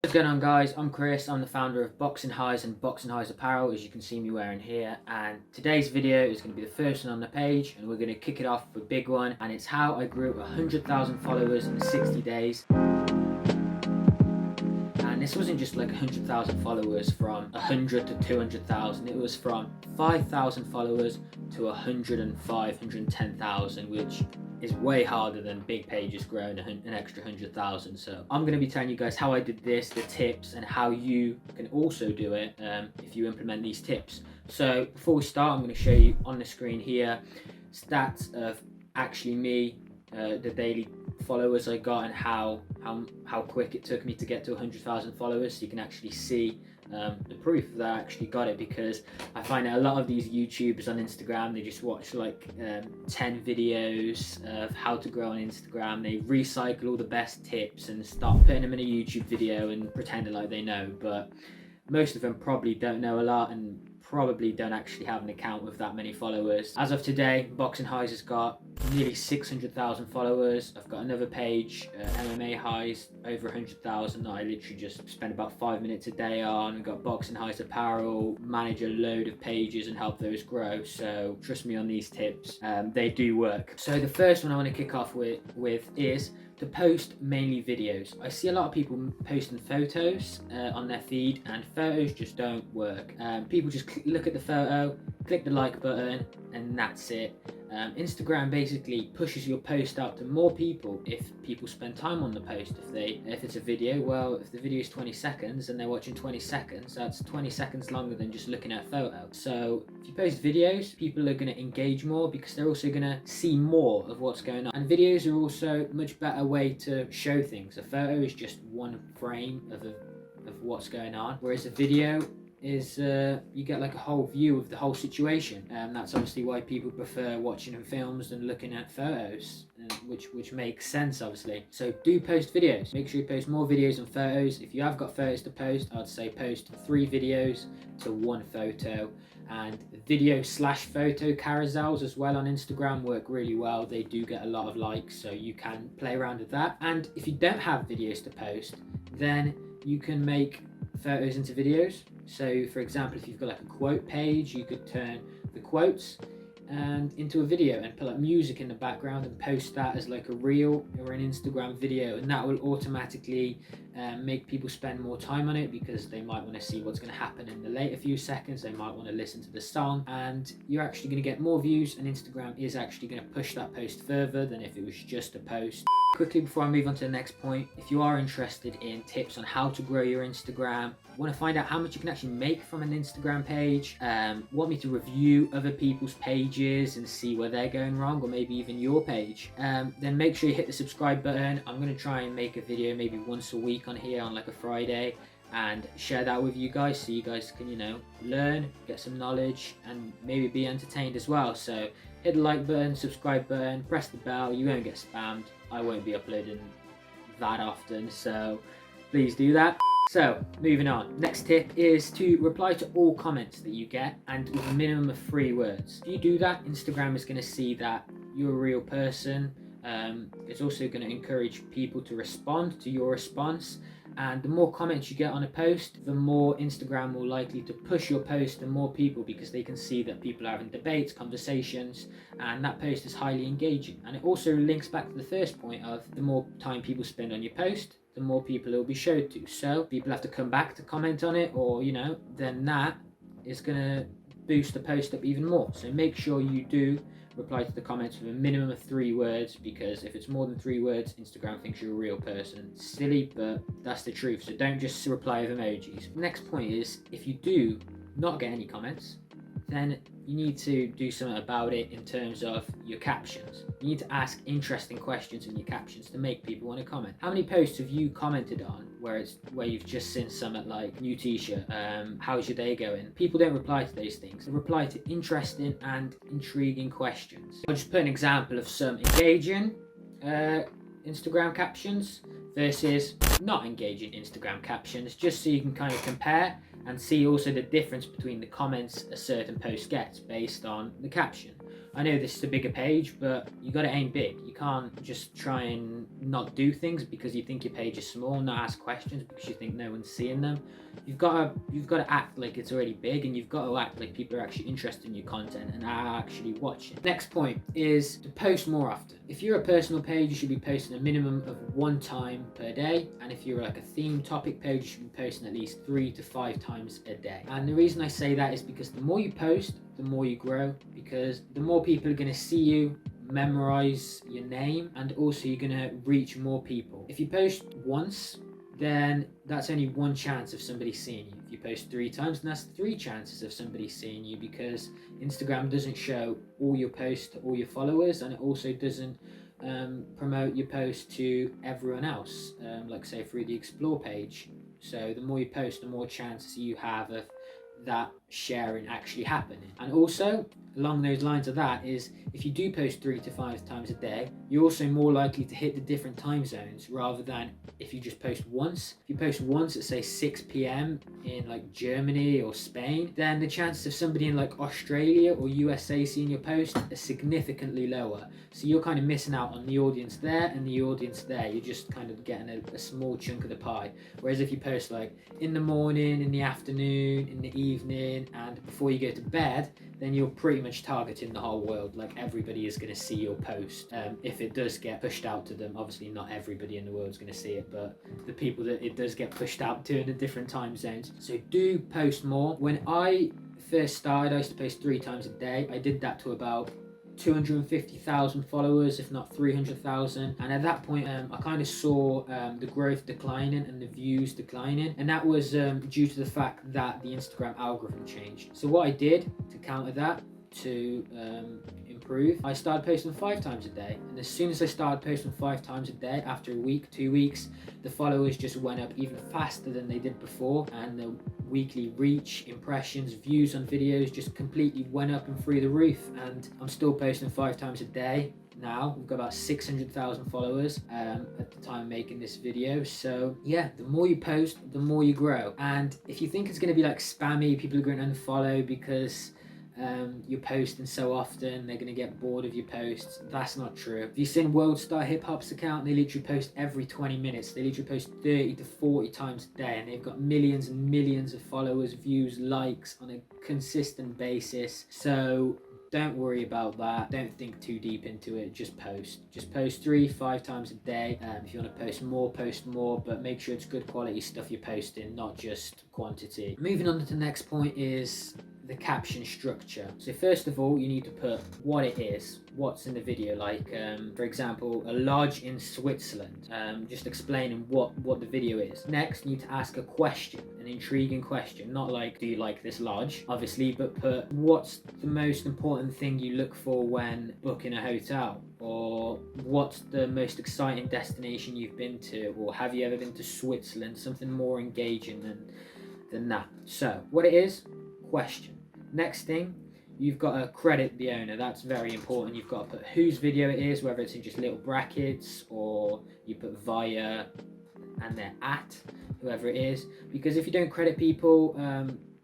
What's going on, guys? I'm Chris. I'm the founder of Boxing Highs and Boxing Highs Apparel, as you can see me wearing here, and today's video is going to be the first one on the page, and we're going to kick it off with a big one, and it's how I grew 100,000 followers in 60 days. And this wasn't just like 100,000 followers from 100 to 200,000, it was from 5,000 followers to 105, 110,000, which is way harder than big pages growing an extra 100,000. So I'm going to be telling you guys how I did this, the tips, and how you can also do it if you implement these tips. So before we start, I'm going to show you on the screen here stats of actually me, the daily followers I got, and how quick it took me to get to 100,000 followers. So you can actually see the proof that I actually got it, because I find that a lot of these YouTubers on Instagram, they just watch like 10 videos of how to grow on Instagram. They recycle all the best tips and start putting them in a YouTube video and pretending like they know, but most of them probably don't know a lot and probably don't actually have an account with that many followers. As of today, Boxing Highs has got nearly 600,000 followers. I've got another page, MMA Highs, over 100,000, that I literally just spend about 5 minutes a day on. We've got Boxing Highs Apparel, manage a load of pages and help those grow. So trust me on these tips, they do work. So the first one I want to kick off with is to post mainly videos. I see a lot of people posting photos on their feed, and photos just don't work. People just look at the photo, click the like button, and that's it. Instagram basically pushes your post out to more people if people spend time on the post. If it's a video, well, if the video is 20 seconds and they're watching 20 seconds, that's 20 seconds longer than just looking at a photo. So if you post videos, people are going to engage more because they're also going to see more of what's going on. And videos are also a much better way to show things. A photo is just one frame of what's going on, whereas a video is you get like a whole view of the whole situation. That's obviously why people prefer watching films than looking at photos, which makes sense, obviously. So do post videos. Make sure you post more videos than photos. If you have got photos to post, I'd say post 3 videos to 1 photo. And video/photo carousels as well on Instagram work really well. They do get a lot of likes, so you can play around with that. And if you don't have videos to post, then you can make photos into videos. So for example, if you've got like a quote page, you could turn the quotes and into a video and put like music in the background and post that as like a reel or an Instagram video, and that will automatically make people spend more time on it, because they might want to see what's going to happen in the later few seconds. They might want to listen to the song, and you're actually going to get more views, and Instagram is actually going to push that post further than if it was just a post. Quickly before I move on to the next point, if you are interested in tips on how to grow your Instagram, want to find out how much you can actually make from an Instagram page, want me to review other people's pages and see where they're going wrong, or maybe even your page, then make sure you hit the subscribe button. I'm going to try and make a video maybe once a week on here on like a Friday, and share that with you guys so you guys can, learn, get some knowledge, and maybe be entertained as well. So hit the like button, subscribe button, press the bell. You won't get spammed. I won't be uploading that often, so please do that. So moving on, next tip is to reply to all comments that you get, and with a minimum of 3 words. If you do that, Instagram is going to see that you're a real person. It's also going to encourage people to respond to your response, and the more comments you get on a post, the more Instagram will likely to push your post to more people, because they can see that people are having debates, conversations, and that post is highly engaging. And it also links back to the first point of the more time people spend on your post, the more people it will be showed to. So people have to come back to comment on it, or then that is going to boost the post up even more. So make sure you do reply to the comments with a minimum of 3 words, because if it's more than 3 words, Instagram thinks you're a real person. Silly, but that's the truth. So don't just reply with emojis. Next point is, if you do not get any comments, then you need to do something about it in terms of your captions. You need to ask interesting questions in your captions to make people want to comment. How many posts have you commented on where you've just seen something like new t-shirt, how's your day going? People don't reply to those things. They reply to interesting and intriguing questions. I'll just put an example of some engaging Instagram captions versus not engaging Instagram captions, just so you can kind of compare and see also the difference between the comments a certain post gets based on the caption. I know this is a bigger page, but you got to aim big. You can't just try and not do things because you think your page is small, not ask questions because you think no one's seeing them. You've got to act like it's already big, and you've got to act like people are actually interested in your content and are actually watching. Next point is to post more often. If you're a personal page, you should be posting a minimum of 1 time per day, and if you're like a theme topic page, you should be posting at least 3 to 5 times a day. And the reason I say that is because the more you post, the more you grow, because the more people are going to see you, memorize your name, and also you're going to reach more people. If you post once, then that's only 1 chance of somebody seeing you. If you post 3 times, then that's 3 chances of somebody seeing you, because Instagram doesn't show all your posts to all your followers, and it also doesn't promote your post to everyone else, like say through the explore page. So the more you post, the more chances you have of that sharing actually happening. And also along those lines of that is, if you do post 3 to 5 times a day, you're also more likely to hit the different time zones rather than if you just post once. If you post once at say 6 p.m. in like Germany or Spain, then the chances of somebody in like Australia or USA seeing your post are significantly lower. So you're kind of missing out on the audience there and the audience there. You're just kind of getting a small chunk of the pie. Whereas if you post like in the morning, in the afternoon, in the evening, and before you go to bed, then you're pretty much targeting the whole world. Like everybody is going to see your post. If it does get pushed out to them, obviously not everybody in the world is going to see it, but the people that it does get pushed out to in the different time zones. So do post more. When I first started, I used to post 3 times a day. I did that to about 250,000 followers, if not 300,000, and at that point I kind of saw the growth declining and the views declining, and that was due to the fact that the Instagram algorithm changed. So what I did to counter that, to improve, I started posting 5 times a day, and as soon as I started posting 5 times a day, after a week, 2 weeks, the followers just went up even faster than they did before, and the weekly reach, impressions, views on videos just completely went up and through the roof. And I'm still posting 5 times a day now. We've got about 600,000 followers at the time of making this video. So yeah, the more you post, the more you grow. And if you think it's going to be like spammy, people are going to unfollow because you're posting so often, they're going to get bored of your posts. That's not true. If you've seen World Star Hip Hop's account, they literally post every 20 minutes. They literally post 30 to 40 times a day, and they've got millions and millions of followers, views, likes on a consistent basis. So don't worry about that. Don't think too deep into it. Just post 3-5 times a day. If you want to post more, but make sure it's good quality stuff you're posting, not just quantity. Moving on to the next point is the caption structure. So first of all, you need to put what it is, what's in the video, like for example, a lodge in Switzerland, just explaining what the video is. Next, you need to ask a question, an intriguing question, not like, do you like this lodge, obviously, but put what's the most important thing you look for when booking a hotel, or what's the most exciting destination you've been to, or have you ever been to Switzerland, something more engaging than that. So what it is, question. Next thing, you've got to credit the owner. That's very important. You've got to put whose video it is, whether it's in just little brackets or you put via and their at, whoever it is, because if you don't credit people,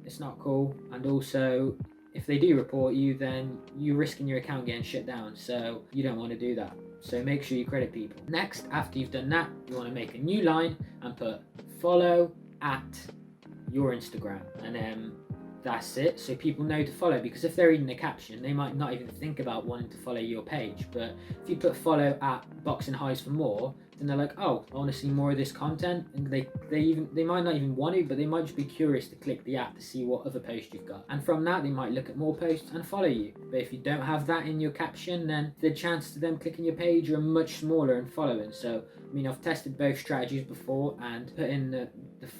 it's not cool. And also, if they do report you, then you're risking your account getting shut down, so you don't want to do that. So make sure you credit people. Next, after you've done that, you want to make a new line and put follow at your Instagram, and then that's it, so people know to follow, because if they're reading the caption, they might not even think about wanting to follow your page. But if you put follow at Boxing Highs for more, then they're like, oh, I want to see more of this content, and they might not even want to, but they might just be curious to click the app to see what other posts you've got, and from that they might look at more posts and follow you. But if you don't have that in your caption, then the chances of them clicking your page are much smaller and following. So I mean, I've tested both strategies before, and putting the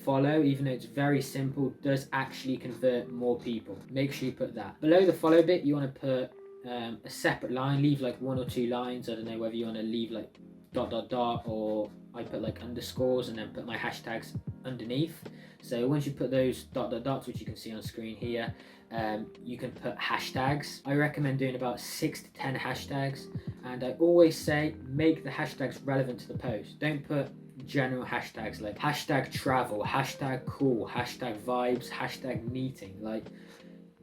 follow, even though it's very simple, does actually convert more people. Make sure you put that. Below the follow bit, you want to put a separate line, leave like 1 or 2 lines. I don't know whether you want to leave like ... or I put like underscores and then put my hashtags underneath. So once you put those ... which you can see on screen here, you can put hashtags. I recommend doing about 6 to 10 hashtags, and I always say make the hashtags relevant to the post. Don't put general hashtags like hashtag travel, hashtag cool, hashtag vibes, hashtag meeting. Like,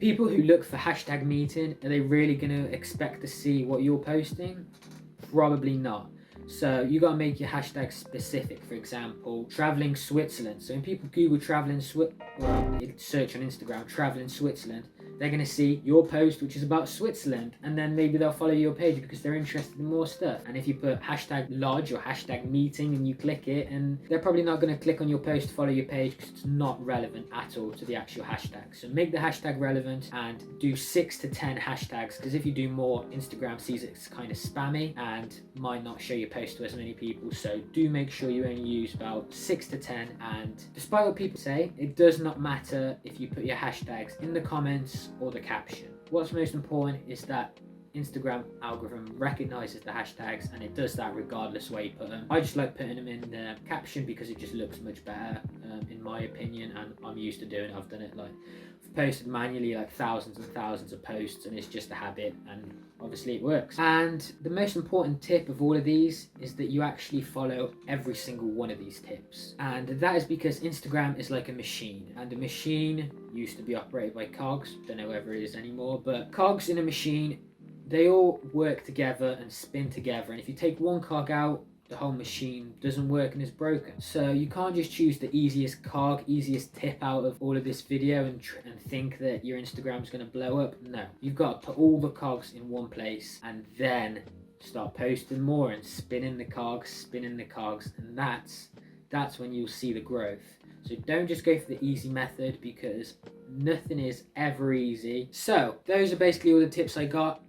People who look for hashtag meeting, are they really going to expect to see what you're posting? Probably not. So you got to make your hashtag specific. For example, traveling Switzerland. So when people Google traveling search on Instagram traveling Switzerland, they're going to see your post, which is about Switzerland, and then maybe they'll follow your page because they're interested in more stuff. And if you put hashtag lodge or hashtag meeting and you click it, and they're probably not going to click on your post to follow your page because it's not relevant at all to the actual hashtag. So make the hashtag relevant and do 6 to 10 hashtags, because if you do more, Instagram sees it's kind of spammy and might not show your post to as many people. So do make sure you only use about 6 to 10. And despite what people say, it does not matter if you put your hashtags in the comments or the caption. What's most important is that Instagram algorithm recognizes the hashtags, and it does that regardless where you put them. I just like putting them in the caption because it just looks much better, in my opinion, and I'm used to doing it. I've done it, like, I've posted manually like thousands and thousands of posts, and it's just a habit, and obviously it works. And the most important tip of all of these is that you actually follow every single one of these tips. And that is because Instagram is like a machine, and a machine used to be operated by cogs. Don't know whether it is anymore, but cogs in a machine, they all work together and spin together, and if you take one cog out, the whole machine doesn't work and is broken. So you can't just choose the easiest cog, easiest tip out of all of this video and think that your Instagram is going to blow up. No, you've got to put all the cogs in one place and then start posting more and spinning the cogs, and that's when you'll see the growth. So don't just go for the easy method, because nothing is ever easy. So those are basically all the tips I got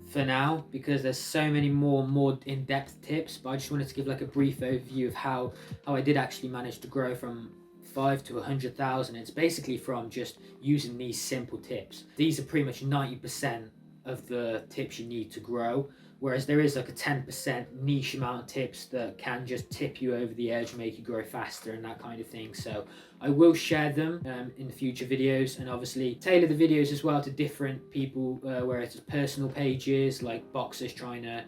for now, because there's so many more in-depth tips, but I just wanted to give like a brief overview of how I did actually manage to grow from 5 to 100,000. It's basically from just using these simple tips. These are pretty much 90% of the tips you need to grow, whereas there is like a 10% niche amount of tips that can just tip you over the edge, make you grow faster and that kind of thing. So I will share them in future videos, and obviously tailor the videos as well to different people, where it's personal pages like boxers trying to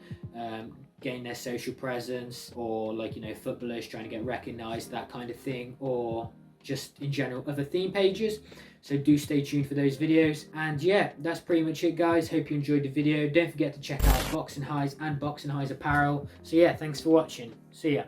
gain their social presence, or like, you know, footballers trying to get recognized, that kind of thing, or just in general other theme pages. So do stay tuned for those videos. And yeah, that's pretty much it, guys. Hope you enjoyed the video. Don't forget to check out Boxing Highs and Boxing Highs apparel. So yeah, thanks for watching. See ya.